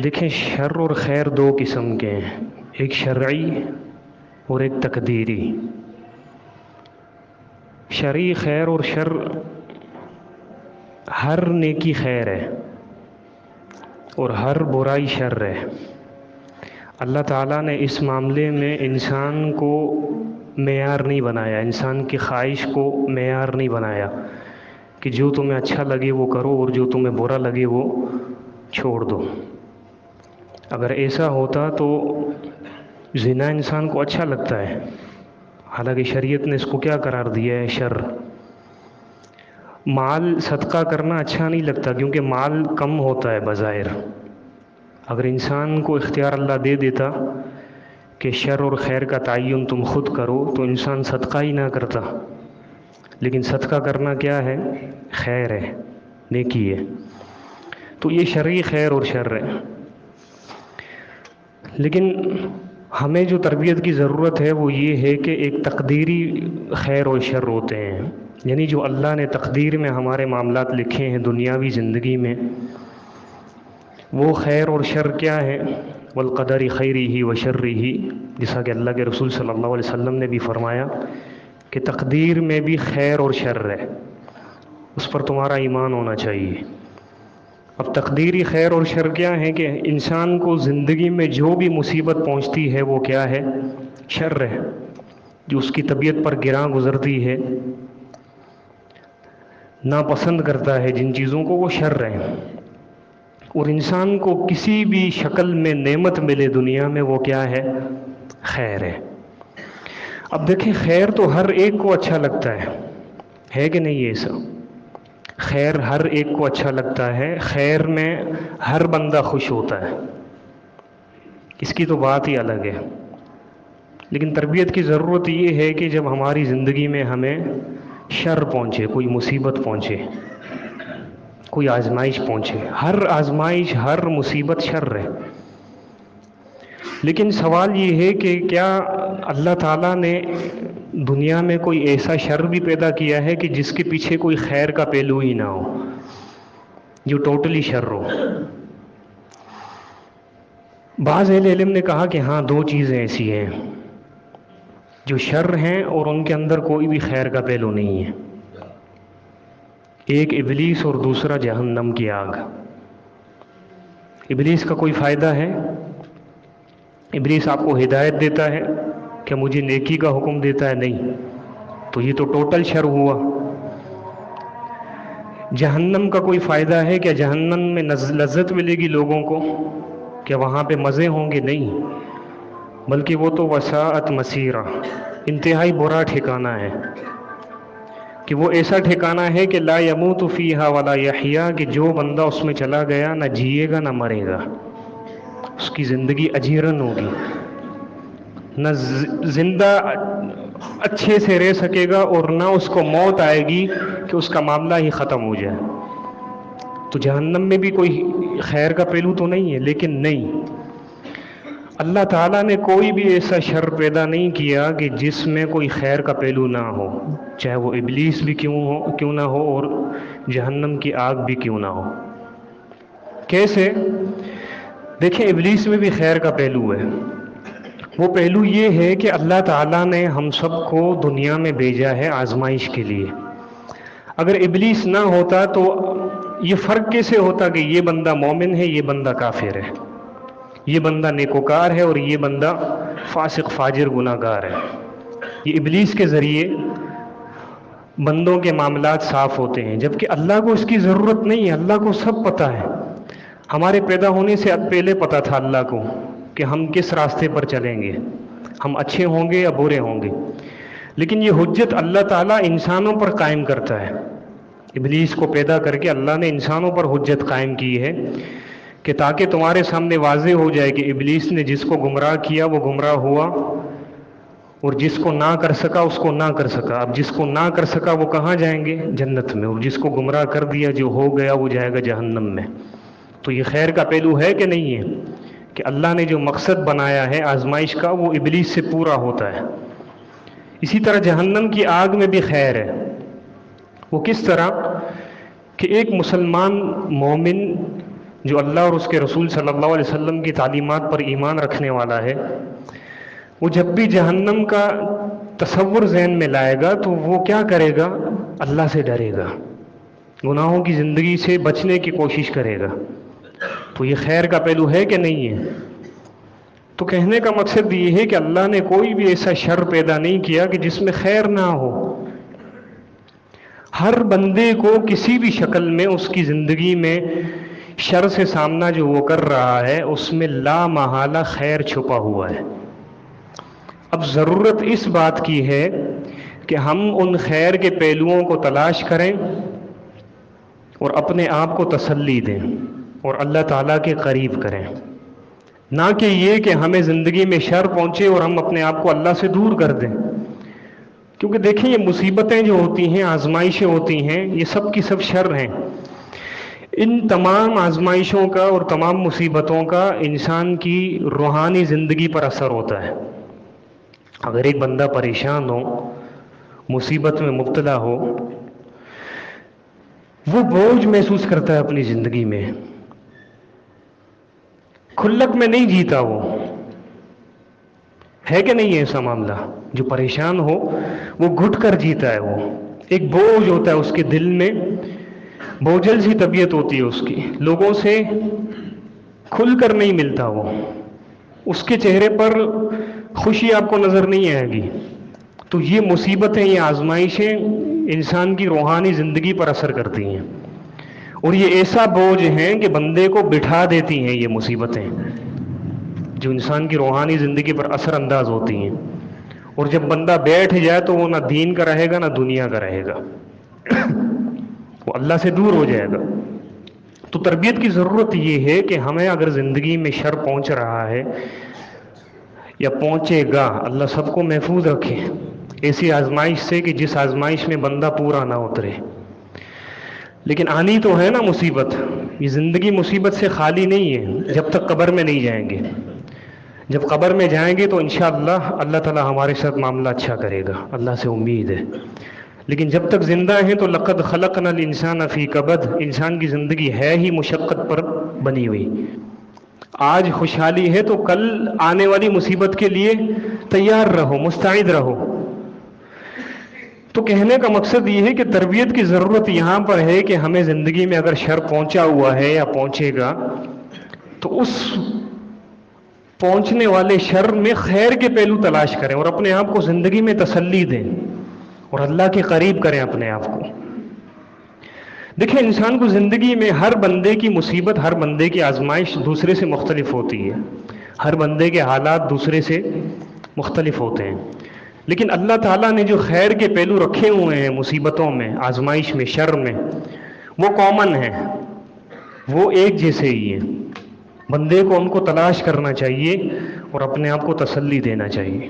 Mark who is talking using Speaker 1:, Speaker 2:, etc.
Speaker 1: دیکھیں، شر اور خیر دو قسم کے ہیں، ایک شرعی اور ایک تقدیری۔ شرعی خیر اور شر، ہر نیکی خیر ہے اور ہر برائی شر ہے۔ اللہ تعالیٰ نے اس معاملے میں انسان کو معیار نہیں بنایا، انسان کی خواہش کو معیار نہیں بنایا کہ جو تمہیں اچھا لگے وہ کرو اور جو تمہیں برا لگے وہ چھوڑ دو۔ اگر ایسا ہوتا تو زنا انسان کو اچھا لگتا ہے، حالانکہ شریعت نے اس کو کیا قرار دیا ہے؟ شر۔ مال صدقہ کرنا اچھا نہیں لگتا کیونکہ مال کم ہوتا ہے بظاہر۔ اگر انسان کو اختیار اللہ دے دیتا کہ شر اور خیر کا تعین تم خود کرو تو انسان صدقہ ہی نہ کرتا، لیکن صدقہ کرنا کیا ہے؟ خیر ہے، نیکی ہے۔ تو یہ شرعی خیر اور شر ہے۔ لیکن ہمیں جو تربیت کی ضرورت ہے وہ یہ ہے کہ ایک تقدیری خیر و شر ہوتے ہیں، یعنی جو اللہ نے تقدیر میں ہمارے معاملات لکھے ہیں دنیاوی زندگی میں، وہ خیر اور شر کیا ہے؟ والقدر خیرہ و شرہ، جیسا کہ اللہ کے رسول صلی اللہ علیہ وسلم نے بھی فرمایا کہ تقدیر میں بھی خیر اور شر ہے، اس پر تمہارا ایمان ہونا چاہیے۔ اب تقدیری خیر اور شر کیا ہے کہ انسان کو زندگی میں جو بھی مصیبت پہنچتی ہے وہ کیا ہے؟ شر ہے۔ جو اس کی طبیعت پر گراں گزرتی ہے، ناپسند کرتا ہے جن چیزوں کو، وہ شر ہے۔ اور انسان کو کسی بھی شکل میں نعمت ملے دنیا میں، وہ کیا ہے؟ خیر ہے۔ اب دیکھیں، خیر تو ہر ایک کو اچھا لگتا ہے کہ نہیں؟ ایسا خیر ہر ایک کو اچھا لگتا ہے، خیر میں ہر بندہ خوش ہوتا ہے، اس کی تو بات ہی الگ ہے۔ لیکن تربیت کی ضرورت یہ ہے کہ جب ہماری زندگی میں ہمیں شر پہنچے، کوئی مصیبت پہنچے، کوئی آزمائش پہنچے، ہر آزمائش ہر مصیبت شر ہے، لیکن سوال یہ ہے کہ کیا اللہ تعالیٰ نے دنیا میں کوئی ایسا شر بھی پیدا کیا ہے کہ جس کے پیچھے کوئی خیر کا پہلو ہی نہ ہو، جو ٹوٹلی شر ہو؟ بعض اہل علم نے کہا کہ ہاں، دو چیزیں ایسی ہیں جو شر ہیں اور ان کے اندر کوئی بھی خیر کا پہلو نہیں ہے، ایک ابلیس اور دوسرا جہنم کی آگ۔ ابلیس کا کوئی فائدہ ہے؟ ابلیس آپ کو ہدایت دیتا ہے کہ مجھے نیکی کا حکم دیتا ہے؟ نہیں، تو یہ تو ٹوٹل شر ہوا۔ جہنم کا کوئی فائدہ ہے؟ کیا جہنم میں لذت ملے گی لوگوں کو؟ کیا وہاں پہ مزے ہوں گے؟ نہیں، بلکہ وہ تو وساعت مسیرہ، انتہائی برا ٹھکانہ ہے، کہ وہ ایسا ٹھکانہ ہے کہ لا یموت فیہا ولا یحیا، کہ جو بندہ اس میں چلا گیا نہ جیے گا نہ مرے گا، اس کی زندگی اجیرن ہوگی، نہ زندہ اچھے سے رہ سکے گا اور نہ اس کو موت آئے گی کہ اس کا معاملہ ہی ختم ہو جائے۔ تو جہنم میں بھی کوئی خیر کا پہلو تو نہیں ہے، لیکن نہیں، اللہ تعالیٰ نے کوئی بھی ایسا شر پیدا نہیں کیا کہ جس میں کوئی خیر کا پہلو نہ ہو، چاہے وہ ابلیس بھی کیوں نہ ہو اور جہنم کی آگ بھی کیوں نہ ہو۔ کیسے؟ دیکھیں، ابلیس میں بھی خیر کا پہلو ہے۔ وہ پہلو یہ ہے کہ اللہ تعالیٰ نے ہم سب کو دنیا میں بھیجا ہے آزمائش کے لیے۔ اگر ابلیس نہ ہوتا تو یہ فرق کیسے ہوتا کہ یہ بندہ مومن ہے، یہ بندہ کافر ہے، یہ بندہ نیکوکار ہے اور یہ بندہ فاسق فاجر گناہگار ہے؟ یہ ابلیس کے ذریعے بندوں کے معاملات صاف ہوتے ہیں، جبکہ اللہ کو اس کی ضرورت نہیں ہے، اللہ کو سب پتہ ہے۔ ہمارے پیدا ہونے سے پہلے پتہ تھا اللہ کو کہ ہم کس راستے پر چلیں گے، ہم اچھے ہوں گے یا برے ہوں گے، لیکن یہ حجت اللہ تعالیٰ انسانوں پر قائم کرتا ہے۔ ابلیس کو پیدا کر کے اللہ نے انسانوں پر حجت قائم کی ہے کہ تاکہ تمہارے سامنے واضح ہو جائے کہ ابلیس نے جس کو گمراہ کیا وہ گمراہ ہوا، اور جس کو نہ کر سکا اس کو نہ کر سکا۔ اب جس کو نہ کر سکا وہ کہاں جائیں گے؟ جنت میں، اور جس کو گمراہ کر دیا، جو ہو گیا، وہ جائے گا جہنم میں۔ تو یہ خیر کا پہلو ہے کہ نہیں ہے کہ اللہ نے جو مقصد بنایا ہے آزمائش کا وہ ابلیس سے پورا ہوتا ہے؟ اسی طرح جہنم کی آگ میں بھی خیر ہے۔ وہ کس طرح کہ ایک مسلمان مومن جو اللہ اور اس کے رسول صلی اللہ علیہ وسلم کی تعلیمات پر ایمان رکھنے والا ہے، وہ جب بھی جہنم کا تصور ذہن میں لائے گا تو وہ کیا کرے گا؟ اللہ سے ڈرے گا، گناہوں کی زندگی سے بچنے کی کوشش کرے گا۔ تو یہ خیر کا پہلو ہے کہ نہیں ہے؟ تو کہنے کا مقصد یہ ہے کہ اللہ نے کوئی بھی ایسا شر پیدا نہیں کیا کہ جس میں خیر نہ ہو۔ ہر بندے کو کسی بھی شکل میں اس کی زندگی میں شر سے سامنا جو وہ کر رہا ہے اس میں لا محالہ خیر چھپا ہوا ہے۔ اب ضرورت اس بات کی ہے کہ ہم ان خیر کے پہلوؤں کو تلاش کریں اور اپنے آپ کو تسلی دیں اور اللہ تعالیٰ کے قریب کریں، نہ کہ یہ کہ ہمیں زندگی میں شر پہنچے اور ہم اپنے آپ کو اللہ سے دور کر دیں۔ کیونکہ دیکھیں، یہ مصیبتیں جو ہوتی ہیں، آزمائشیں ہوتی ہیں، یہ سب کی سب شر ہیں۔ ان تمام آزمائشوں کا اور تمام مصیبتوں کا انسان کی روحانی زندگی پر اثر ہوتا ہے۔ اگر ایک بندہ پریشان ہو، مصیبت میں مبتلا ہو، وہ بوجھ محسوس کرتا ہے اپنی زندگی میں، کھلک میں نہیں جیتا، وہ ہے کہ نہیں ہے ایسا معاملہ؟ جو پریشان ہو وہ گھٹ کر جیتا ہے، وہ ایک بوجھ ہوتا ہے اس کے دل میں، بوجھل سی طبیعت ہوتی ہے اس کی، لوگوں سے کھل کر نہیں ملتا، وہ اس کے چہرے پر خوشی آپ کو نظر نہیں آئے گی۔ تو یہ مصیبتیں، یہ آزمائشیں انسان کی روحانی زندگی پر اثر کرتی ہیں، اور یہ ایسا بوجھ ہیں کہ بندے کو بٹھا دیتی ہیں۔ یہ مصیبتیں جو انسان کی روحانی زندگی پر اثر انداز ہوتی ہیں، اور جب بندہ بیٹھ جائے تو وہ نہ دین کا رہے گا نہ دنیا کا رہے گا، وہ اللہ سے دور ہو جائے گا۔ تو تربیت کی ضرورت یہ ہے کہ ہمیں اگر زندگی میں شر پہنچ رہا ہے یا پہنچے گا، اللہ سب کو محفوظ رکھے ایسی آزمائش سے کہ جس آزمائش میں بندہ پورا نہ اترے۔ لیکن آنی تو ہے نا مصیبت، یہ زندگی مصیبت سے خالی نہیں ہے جب تک قبر میں نہیں جائیں گے۔ جب قبر میں جائیں گے تو انشاءاللہ اللہ تعالی ہمارے ساتھ معاملہ اچھا کرے گا، اللہ سے امید ہے۔ لیکن جب تک زندہ ہیں تو لقد خلقنا الانسان فی کبد، انسان کی زندگی ہے ہی مشقت پر بنی ہوئی۔ آج خوشحالی ہے تو کل آنے والی مصیبت کے لیے تیار رہو، مستعد رہو۔ تو کہنے کا مقصد یہ ہے کہ تربیت کی ضرورت یہاں پر ہے کہ ہمیں زندگی میں اگر شر پہنچا ہوا ہے یا پہنچے گا تو اس پہنچنے والے شر میں خیر کے پہلو تلاش کریں اور اپنے آپ کو زندگی میں تسلی دیں اور اللہ کے قریب کریں اپنے آپ کو۔ دیکھیں، انسان کو زندگی میں ہر بندے کی مصیبت، ہر بندے کی آزمائش دوسرے سے مختلف ہوتی ہے، ہر بندے کے حالات دوسرے سے مختلف ہوتے ہیں، لیکن اللہ تعالیٰ نے جو خیر کے پہلو رکھے ہوئے ہیں مصیبتوں میں، آزمائش میں، شر میں، وہ کامن ہیں، وہ ایک جیسے ہی ہیں۔ بندے کو ان کو تلاش کرنا چاہیے اور اپنے آپ کو تسلی دینا چاہیے۔